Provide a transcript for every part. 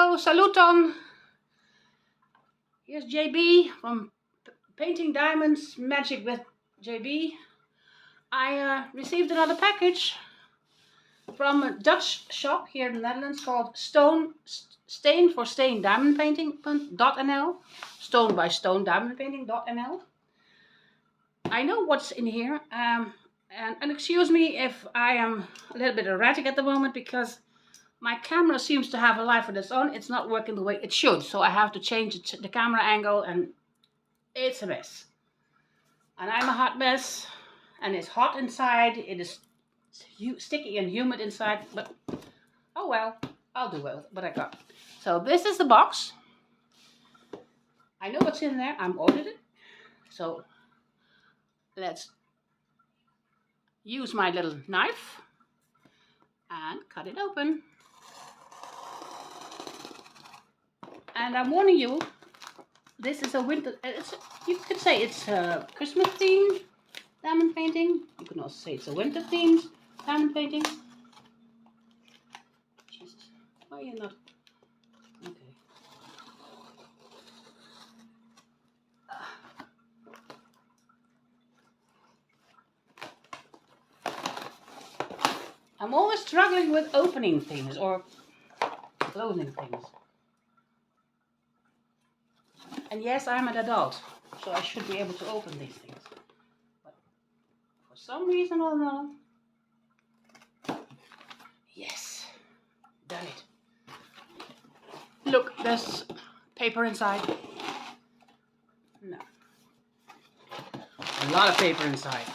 Hello, saluton. Here's JB from Painting Diamonds Magic with JB. I received another package from a Dutch shop here in the Netherlands called Stain for Stain Diamond Painting.nl. Stone by Stone Diamond Painting.nl. I know what's in here, and excuse me if I am a little bit erratic at the moment because my camera seems to have a life of its own. It's not working the way it should, so I have to change the camera angle, and it's a mess. And I'm a hot mess, and it's hot inside. It is sticky and humid inside, but oh well, I'll do what I got. So this is the box. I know what's in there. I'm ordered it. So let's use my little knife and cut it open. And I'm warning you, this is a winter, you could say it's a Christmas themed diamond painting. You can also say it's a winter themed diamond painting. Jesus, why are you not? Okay. I'm always struggling with opening things or closing things. And yes, I'm an adult, so I should be able to open these things. But for some reason or another, yes, done it. Look, there's paper inside. No. A lot of paper inside.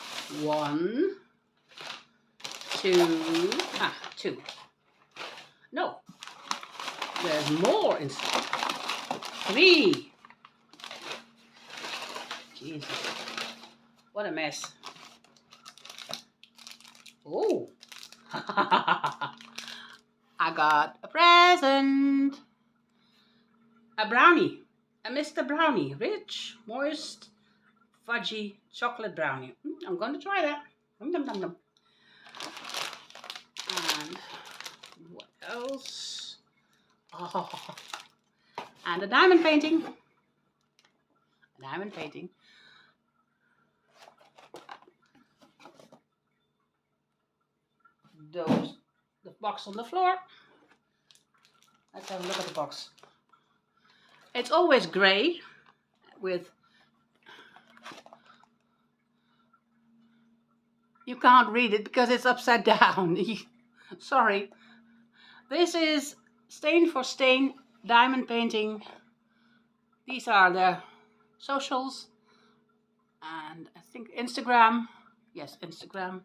1, 2, two. No, there's more inside. 3. Jesus, what a mess. Oh, I got a present. A brownie, a Mr. Brownie, rich, moist, fudgy chocolate brownie. I'm going to try that. Dum, dum, dum, dum. And what else? Oh, and a diamond painting. A diamond painting. The box on the floor. Let's have a look at the box. It's always gray with, you can't read it because it's upside down. Sorry. This is Stain for Stain Diamond Painting. These are the socials, and I think Instagram. Yes, Instagram.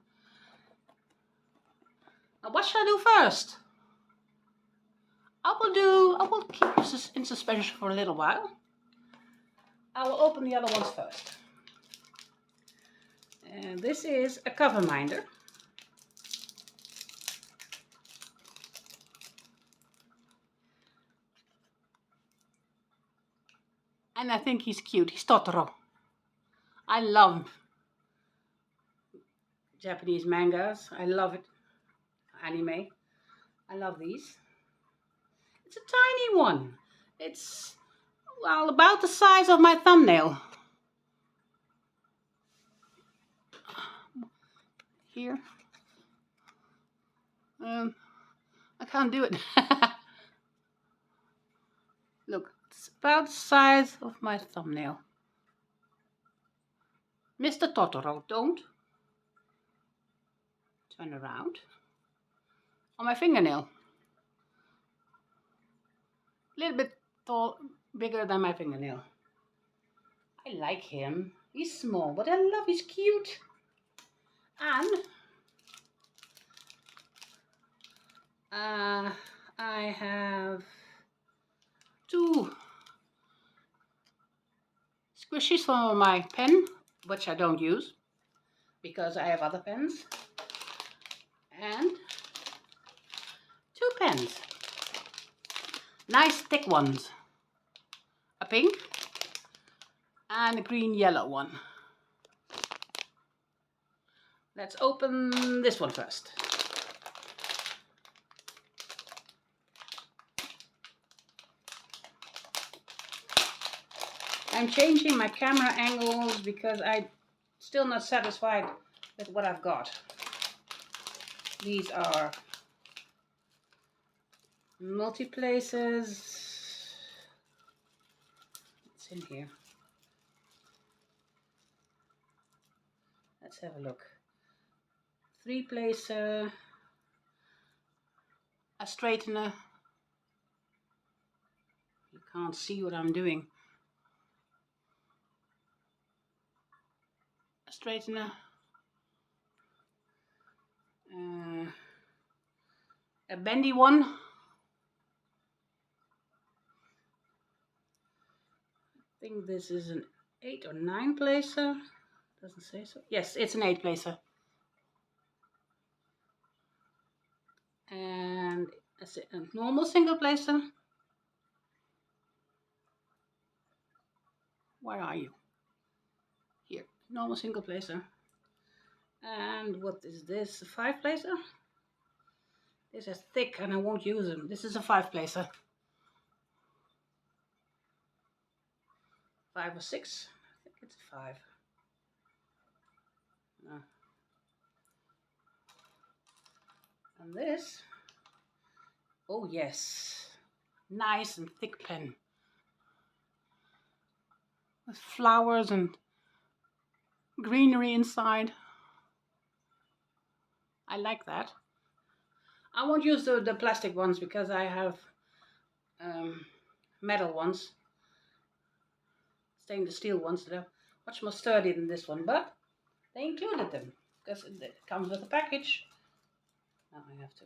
Now what shall I do first? I will keep this in suspension for a little while. I will open the other ones first. And this is a cover minder. And I think he's cute. He's Totoro. I love Japanese mangas. I love it. Anime. I love these. It's a tiny one. It's, well, about the size of my thumbnail. Here. I can't do it. Look, it's about the size of my thumbnail. Mr. Totoro, don't turn around. On my fingernail. A little bit tall, bigger than my fingernail. I like him. He's small, but I love he's cute. And I have 2 squishies for my pen, which I don't use because I have other pens. And 2 pens. Nice thick ones. A pink and a green-yellow one. Let's open this one first. I'm changing my camera angles because I'm still not satisfied with what I've got. These are multi-places. What's in here? Let's have a look. 3-placer, a straightener. You can't see what I'm doing. A straightener. A bendy one. I think this is an 8 or 9 placer. Doesn't say so. Yes, it's an 8 placer. And a normal single placer. Where are you? Here, normal single placer. And what is this? A 5 placer? This is thick and I won't use them. This is a 5 placer. 5 or 6? I think it's a 5. No. And this, oh yes, nice and thick pen with flowers and greenery inside. I like that. I won't use the plastic ones because I have metal ones, stainless steel ones that are much more sturdy than this one, but they included them because it comes with a package. Now I have to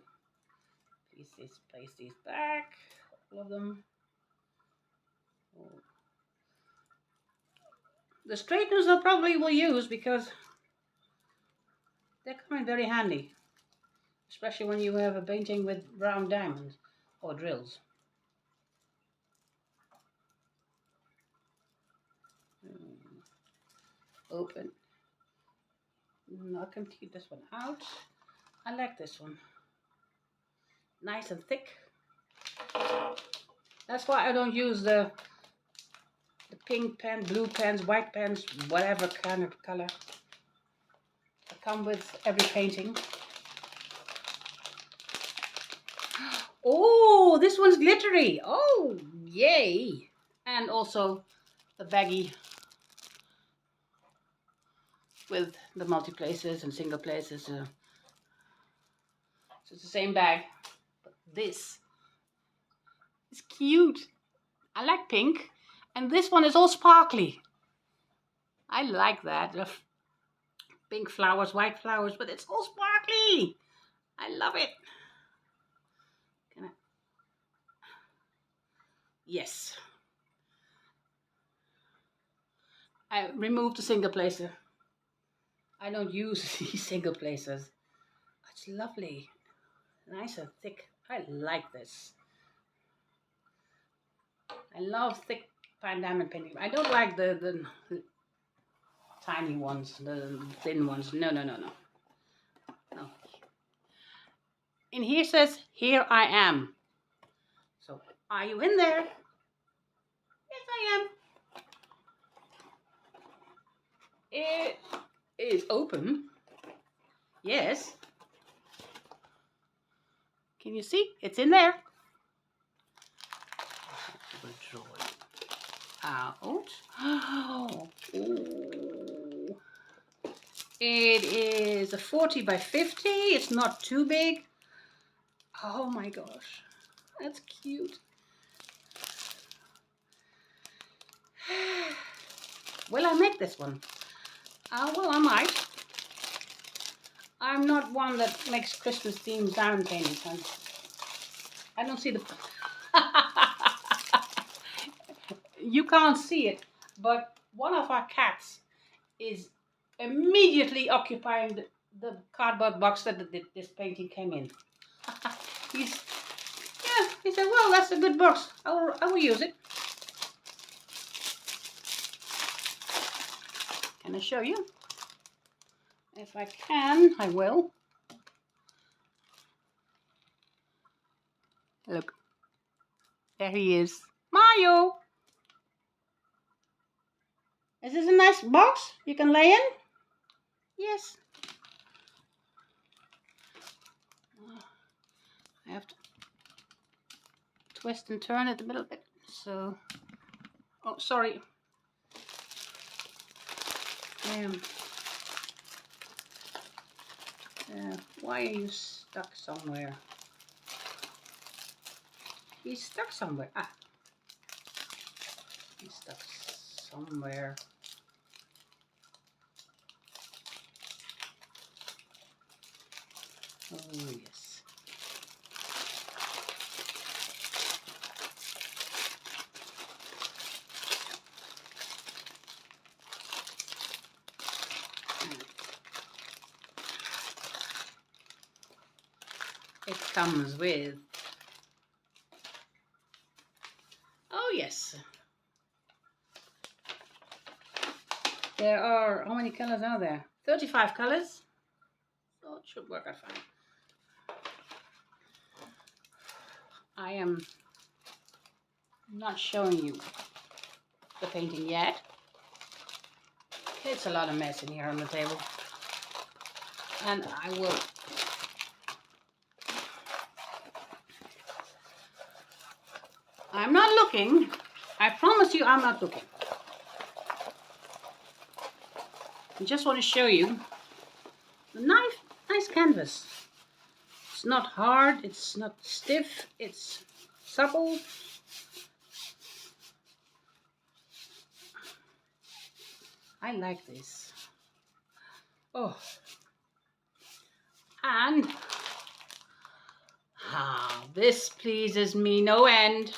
place these back, all of them. Oh. The straighteners I probably will use because they come in very handy, especially when you have a painting with round diamonds or drills. Open. I can keep this one out. I like this one. Nice and thick. That's why I don't use the pink pen, blue pens, white pens, whatever kind of color. They come with every painting. Oh, this one's glittery. Oh, yay. And also the baggie with the multi-places and single places. So it's the same bag. But this is cute. I like pink. And this one is all sparkly. I like that. The pink flowers, white flowers, but it's all sparkly. I love it. Yes. I removed the single placer. I don't use these single placers. It's lovely. Nice and thick. I like this. I love thick fine diamond painting. I don't like the tiny ones, the thin ones. No. In here says, "Here I am." So, are you in there? Yes, I am. It is open. Yes. Can you see? It's in there. We'll draw it out. Oh. It is a 40 by 50. It's not too big. Oh my gosh. That's cute. Will I make this one? Well, I might. I'm not one that makes Christmas themed diamond paintings. I don't see the... You can't see it, but one of our cats is immediately occupying the cardboard box that this painting came in. He said, well, that's a good box. I will use it. Can I show you? If I can, I will. Look, there he is. Mario! Is this a nice box you can lay in? Yes. I have to twist and turn it a little bit. So, oh, sorry. Why are you stuck somewhere? He's stuck somewhere. Ah, he's stuck somewhere. Oh, yes. It comes with... Oh, yes. There are... How many colors are there? 35 colors. So it should work out fine. I am not showing you the painting yet. It's a lot of mess in here on the table. And I will... I'm not looking. I promise you I'm not looking. I just want to show you the nice canvas. It's not hard, it's not stiff, it's supple. I like this. Oh. And this pleases me no end.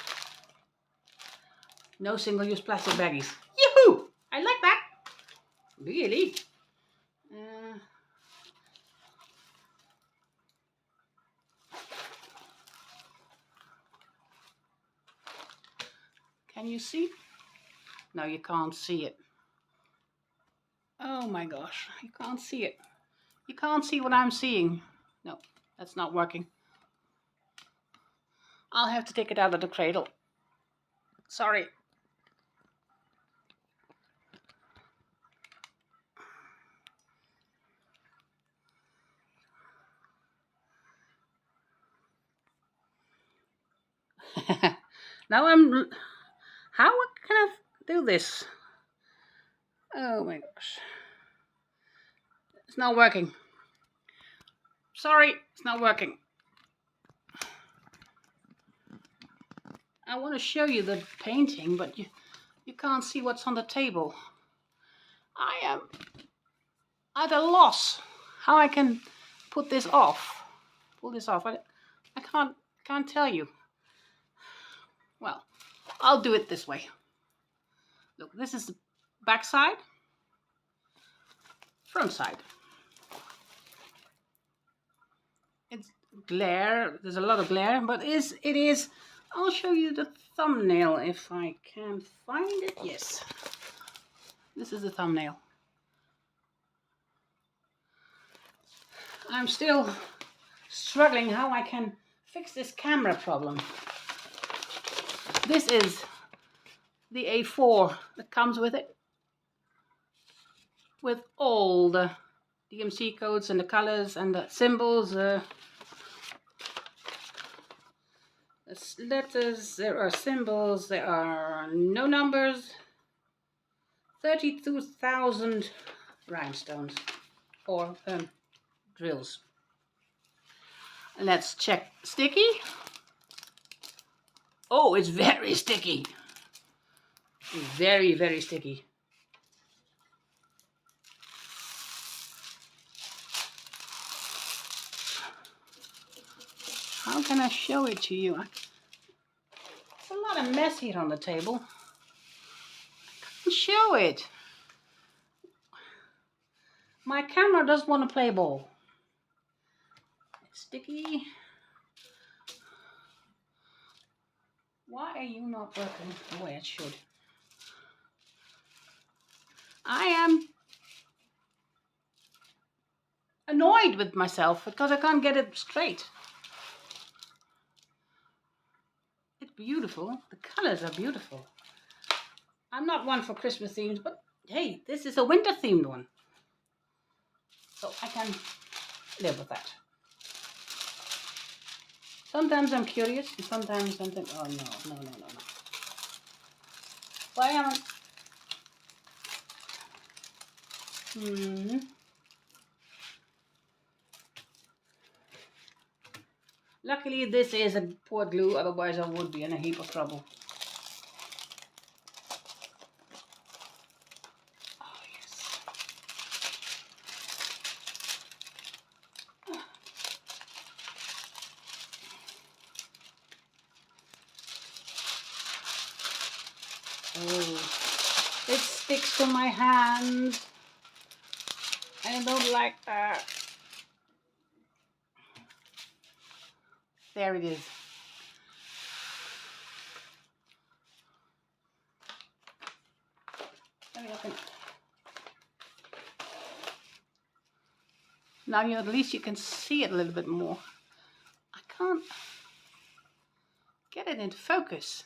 No single-use plastic baggies. Yoo-hoo! I like that. Really. Can you see? No, you can't see it. Oh my gosh, you can't see it. You can't see what I'm seeing. No, that's not working. I'll have to take it out of the cradle. Sorry. Now how can I do this? Oh my gosh. It's not working. Sorry, it's not working. I want to show you the painting, but you can't see what's on the table. I am at a loss how I can pull this off. I can't tell you. Well, I'll do it this way. Look, this is the back side, front side. It's glare. There's a lot of glare, but it is. I'll show you the thumbnail if I can find it. Yes, this is the thumbnail. I'm still struggling how I can fix this camera problem. This is the A4 that comes with it, with all the DMC codes and the colors and the symbols, letters, there are symbols, there are no numbers, 32,000 rhinestones or drills. Let's check. Sticky? Oh, it's very sticky. Very, very sticky. How can I show it to you? It's a lot of mess here on the table. I can't show it. My camera doesn't want to play ball. It's sticky. Why are you not working the way it should? I am annoyed with myself because I can't get it straight. It's beautiful. The colors are beautiful. I'm not one for Christmas themes, but hey, this is a winter themed one. So I can live with that. Sometimes I'm curious and sometimes I'm thinking, oh no. Why am I? Luckily this is a poor glue, otherwise I would be in a heap of trouble. Oh yes. Oh, it sticks to my hands. I don't like that. There it is. Let me open it. Now at least you can see it a little bit more. I can't get it into focus.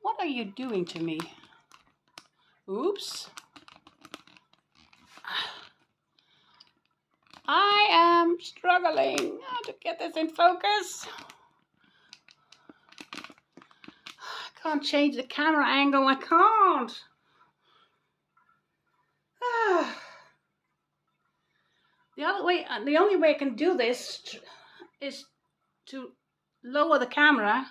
What are you doing to me? Oops. I am struggling to get this in focus. I can't change the camera angle. I can't. The only way I can do this is to lower the camera,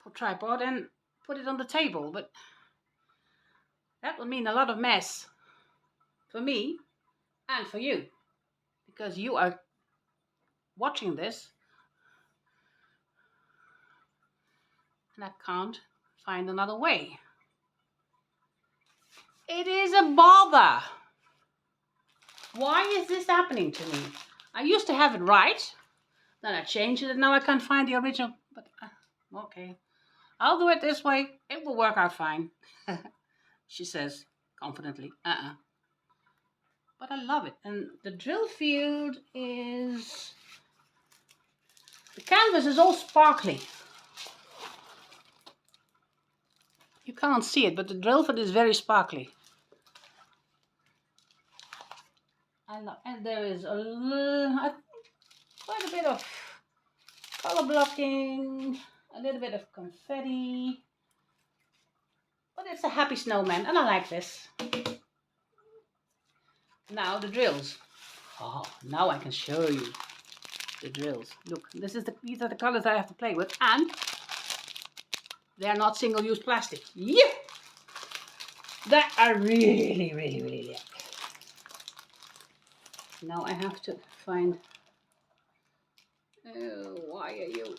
put tripod, and put it on the table. But that would mean a lot of mess for me and for you, because you are watching this and I can't find another way. It is a bother. Why is this happening to me? I used to have it right, then I changed it, and now I can't find the original. But okay, I'll do it this way. It will work out fine, she says confidently. But I love it. And the drill field is... the canvas is all sparkly. You can't see it, but the drill field is very sparkly. And there is quite a bit of color blocking, a little bit of confetti. But it's a happy snowman, and I like this. Now the drills. Oh, now I can show you the drills. Look, these are the colors I have to play with, and they are not single-use plastic. Yeah, that I really like. Now I have to find. Oh, why are you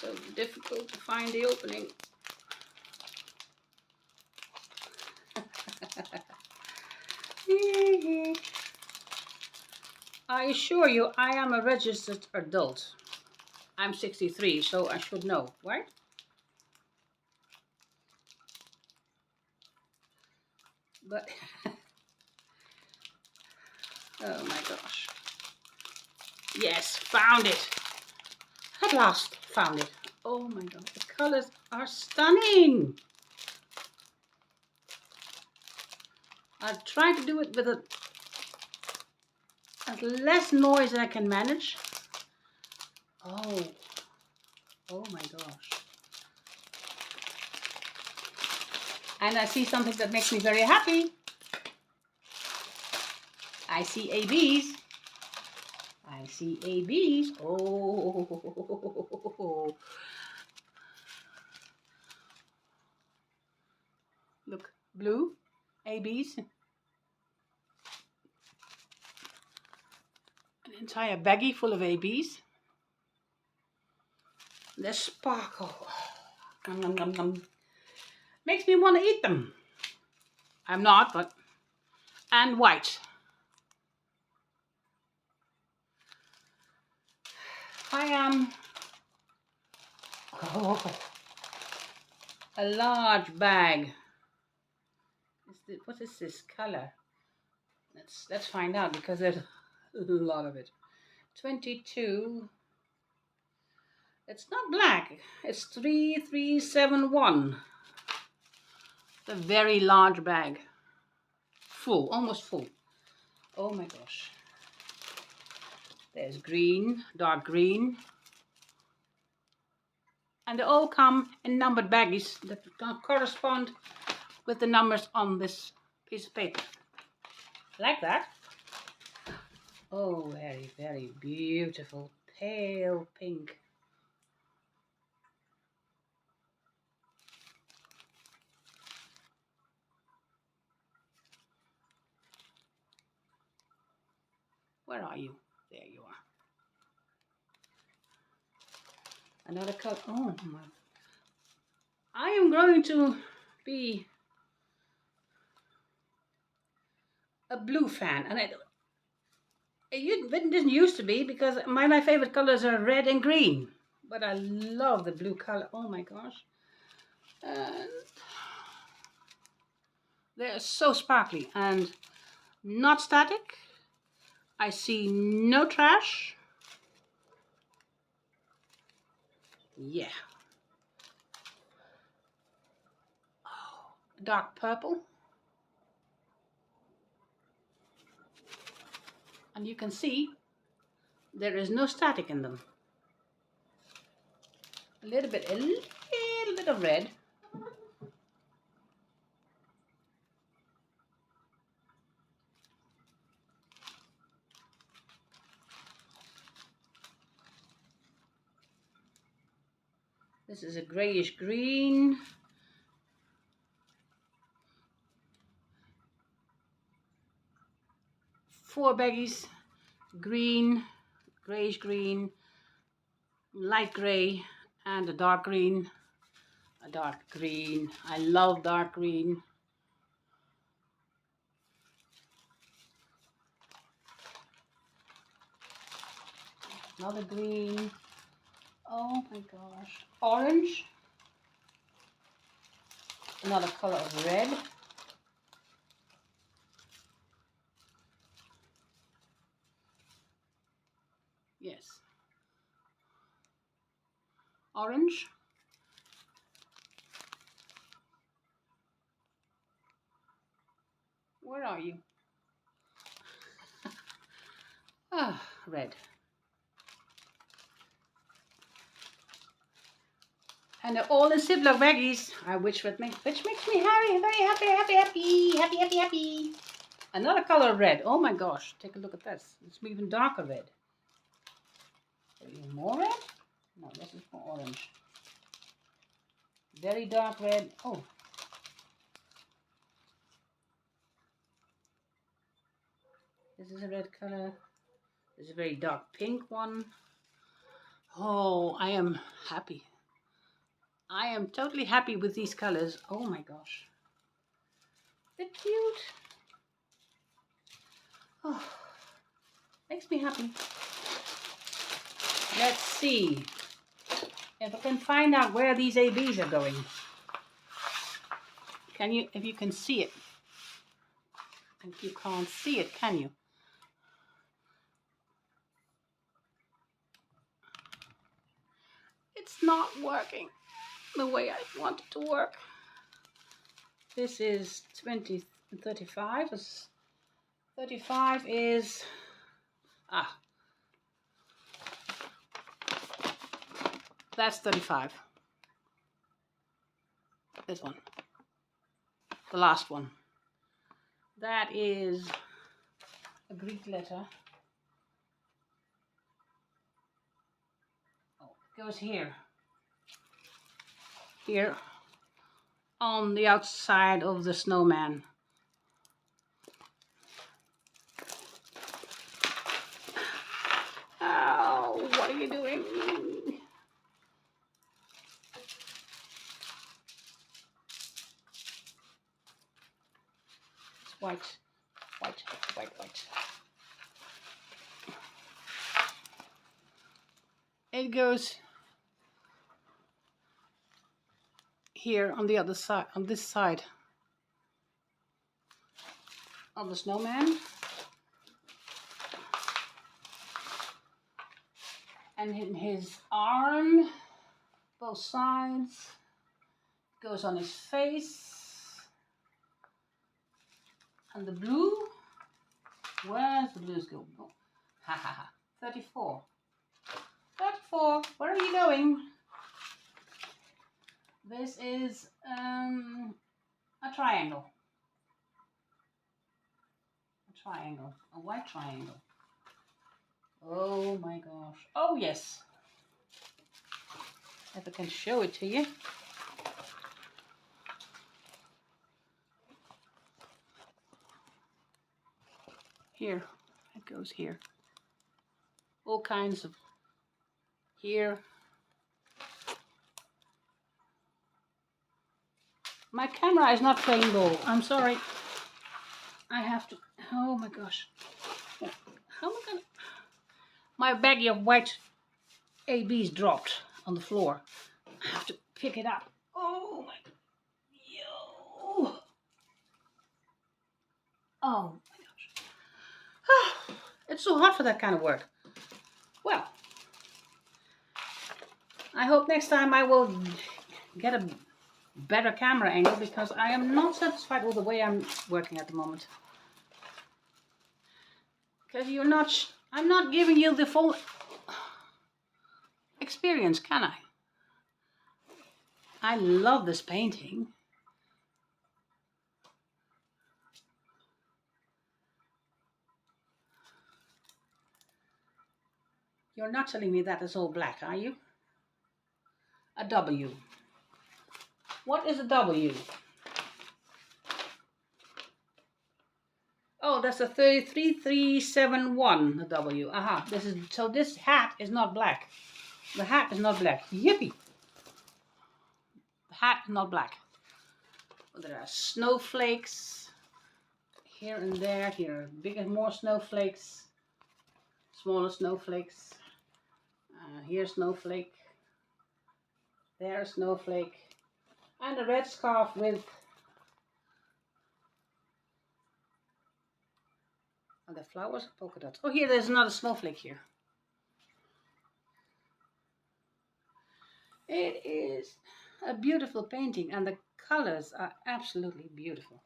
so difficult to find the opening? I assure you, I am a registered adult. I'm 63, so I should know, right? But, oh my gosh. Yes, found it. At last, found it. Oh my god, the colors are stunning. I'll try to do it with as less noise as I can manage. Oh my gosh. And I see something that makes me very happy. I see ABs. I see ABs. Oh. Look, blue ABs. An entire baggie full of ABs. They sparkle. Nom, nom, nom, nom. Makes me want to eat them. I'm not, but... and white. I am... a large bag. What is this color? Let's find out, because there's a lot of it. 22. It's not black. It's 3371. a very large bag. Full, almost full. Oh my gosh. There's green, dark green. And they all come in numbered baggies that correspond with the numbers on this piece of paper. Like that. Oh, very, very beautiful. Pale pink. Where are you? There you are. Another color. Oh my. I am going to be a blue fan. And it didn't used to be because my favorite colors are red and green. But I love the blue color. Oh my gosh. And they're so sparkly and not static. I see no trash. Yeah. Oh, dark purple. And you can see there is no static in them. A little bit of red. This is a grayish green. Four baggies, green, grayish green, light gray, and a dark green. A dark green. I love dark green. Another green. Oh my gosh. Orange. Another color of red. Yes. Orange. Where are you? Ah, red. And they're all in Ziploc baggies, which makes me happy, very happy. Another color of red. Oh my gosh, take a look at this. It's even darker red. Even more red? No, this is more orange. Very dark red. Oh. This is a red color. This is a very dark pink one. Oh, I am happy. I am totally happy with these colors. Oh my gosh. They're cute. Oh, makes me happy. Let's see if I can find out where these ABs are going. Can you, if you can see it? If you can't see it, can you? It's not working the way I want it to work. This is 35. 35 is, that's 35. This one. The last one. That is a Greek letter. Oh, it goes here. Here on the outside of the snowman. Oh, what are you doing? It's white. It goes here on the other side, on this side of the snowman. And in his arm, both sides, goes on his face. And the blue, where's the blues go? Oh, ha ha ha, 34. 34, where are you going? This is a triangle. A triangle, a white triangle. Oh my gosh. Oh yes. If I can show it to you. Here, it goes here. All kinds of here. My camera is not playing ball. I'm sorry. I have to. Oh my gosh. How am I gonna? My baggie of white ABs dropped on the floor. I have to pick it up. Oh my. Yo. Oh my gosh. It's so hot for that kind of work. Well, I hope next time I will get a better camera angle because I am not satisfied with the way I'm working at the moment. Because I'm not giving you the full experience, can I? I love this painting. You're not telling me that it's all black, are you? A W. What is a W? Oh, that's a 33371, the W. Aha, so this hat is not black. The hat is not black. Yippee! The hat is not black. There are snowflakes here and there. Here are bigger, more snowflakes. Smaller snowflakes. Here's snowflake. There's snowflake. And a red scarf with the flowers, polka dots. Oh, here, there's another snowflake here. It is a beautiful painting, and the colors are absolutely beautiful.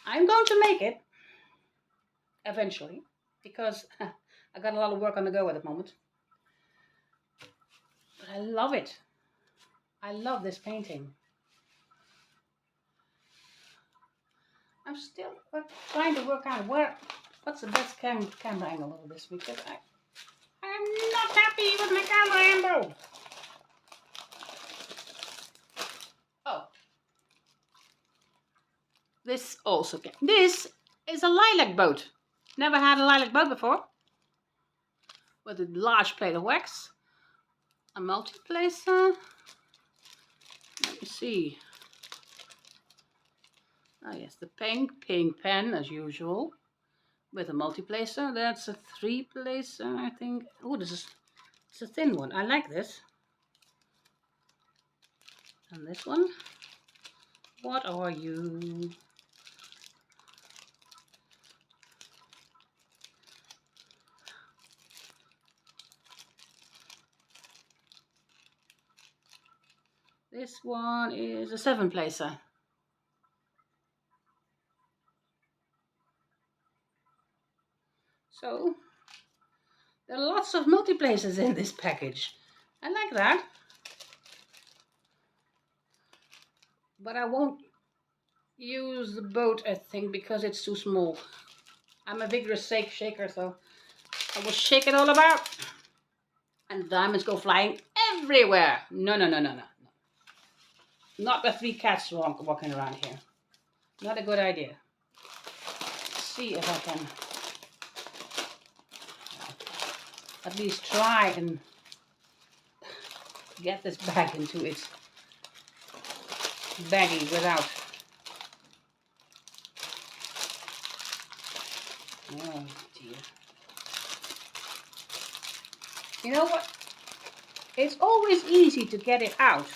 I'm going to make it eventually because I got a lot of work on the go at the moment. But I love it. I love this painting. I'm still trying to work out what's the best camera angle of this because I'm not happy with my camera angle. Oh. This also can. This is a lilac boat. Never had a lilac boat before. With a large plate of wax. A multiplacer. Let me see. Oh yes, the pink pen as usual. With a multiplacer. That's a 3-placer, I think. Oh, it's a thin one. I like this. And this one. What are you? This one is a 7-placer. So, there are lots of multiplacers in this package. I like that. But I won't use the boat, I think, because it's too small. I'm a vigorous shaker, so I will shake it all about. And the diamonds go flying everywhere. No. Not the 3 cats walking around here. Not a good idea. Let's see if I can at least try and get this back into its baggie without. Oh dear. You know what? It's always easy to get it out,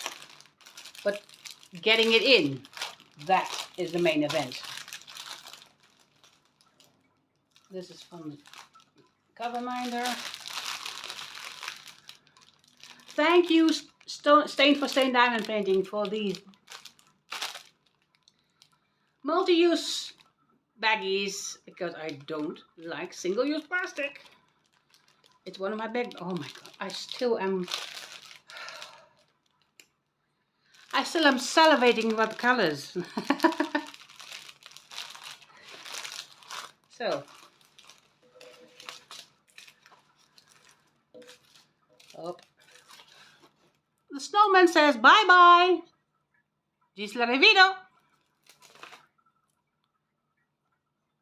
but getting it in, that is the main event. This is from the cover minder. Thank you, Stain for Stain Diamond Painting, for these multi-use baggies because I don't like single-use plastic. It's one of my big, oh my god, I still am salivating about the colors. So, oh. The snowman says bye-bye. Gisela Revido.